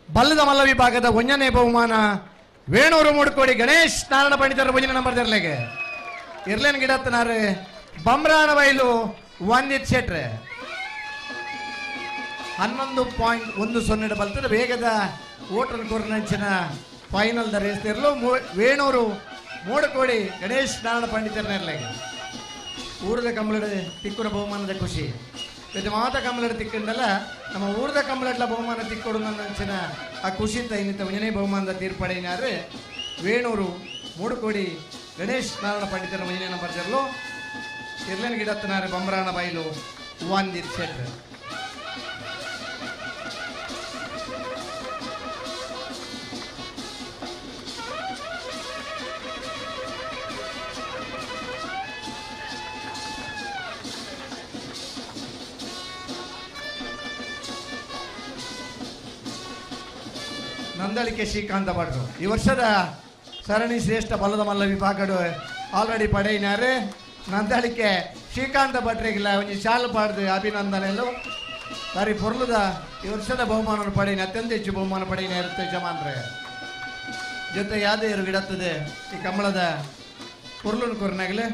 ಬಲ್ಲದ ಮಲ್ಲ ವಿಭಾಗದ 1ನೇ ಬಹುಮಾನ ವೇಣೂರು ಮೂಡುಕೋಡಿ ಗಣೇಶ್ ನಾರಾಯಣ ಪಂಡಿತರ ಭುಜನ ನಂಬರ್ ತೆರಲೆಗೆ ಇರ್ಲೇನ್ ಗಿಡತ್ತನಾರು ಬಮ್ರಾಣ ಬೈಲು ವಂದಿತ್ ಶೆಟ್ರೆ 11.10 ಬಲ್ತದ ಬೇಗದ ಓಟರ್ ಕೋರ್ನಂಚಿನ ಫೈನಲ್ ದ ರೇಸ್ ಇರಲು ವೇಣೂರು ಮೂಡುಕೋಡಿ ಗಣೇಶ್ ನಾರಾಯಣ ಪಂಡಿತರ ನೆರಲೆಗೆ ಊರದ ಕಂಬಳದ ತಿಕ್ಕುನ ಬಹುಮಾನದ ಖುಷಿ ಇದು ಮಾತ ಕಂಬಳದ ತಿಕ್ಕಂದಲ್ಲ ನಮ್ಮ ಊರದ ಕಂಬಳಡ್ಲ ಬಹುಮಾನ ತಿಕ್ಕೊಡು ನಂಚಿನ ಆ ಖುಷಿ ಇನ್ನಿತ 1ನೇ ಬಹುಮಾನದ ತೀರ್ಪಡೆಯಿನಾರು ವೇಣೂರು ಮೂಡುಕೋಡಿ ಗಣೇಶ್ ನಾರಾಯಣ ಪಂಡಿತರ 1ನೇ ನಂಬರ್ ತೆರಲು ಇರ್ಲೇನ್ ಗಿಡತ್ತನಾರು ಬಮ್ರಾಣ ಬೈಲು ವಂದಿತ್ ಶೆಟ್ರೆ ನಂದಳಿಕೆ ಶ್ರೀಕಾಂತ ಭಟ್ರು ಈ ವರ್ಷದ ಸರಣಿ ಶ್ರೇಷ್ಠ ಬಲ್ಲದ ಮಲ್ಲ ವಿಭಾಗಡು ಆಲ್ರೆಡಿ ಪಡೆಯಿನಾರೆ ನಂದಳಿಕೆ ಶ್ರೀಕಾಂತ ಭಟ್ರಿಗಿಲ್ಲ ಒಂದು ಶಾಲು ಪಾಡ್ದು ಅಭಿನಂದನೆಗಳು ಸಾರಿ ಪೊರ್ಲದ ಈ ವರ್ಷದ ಬಹುಮಾನ ಪಡೆಯಿನ ಅತ್ಯಂತ ಹೆಚ್ಚು ಬಹುಮಾನ ಪಡೆಯಿನ ಇರುತ್ತೆ ಯಜಮಾನ್ರೆ ಜೊತೆ ಯಾವ್ದೇ ಇರು ಗಿಡತ್ತದೆ ಈ ಕಂಬಳದ ಪೊರ್ಲನ್ ಕೊರ್ನಾಗಲೇ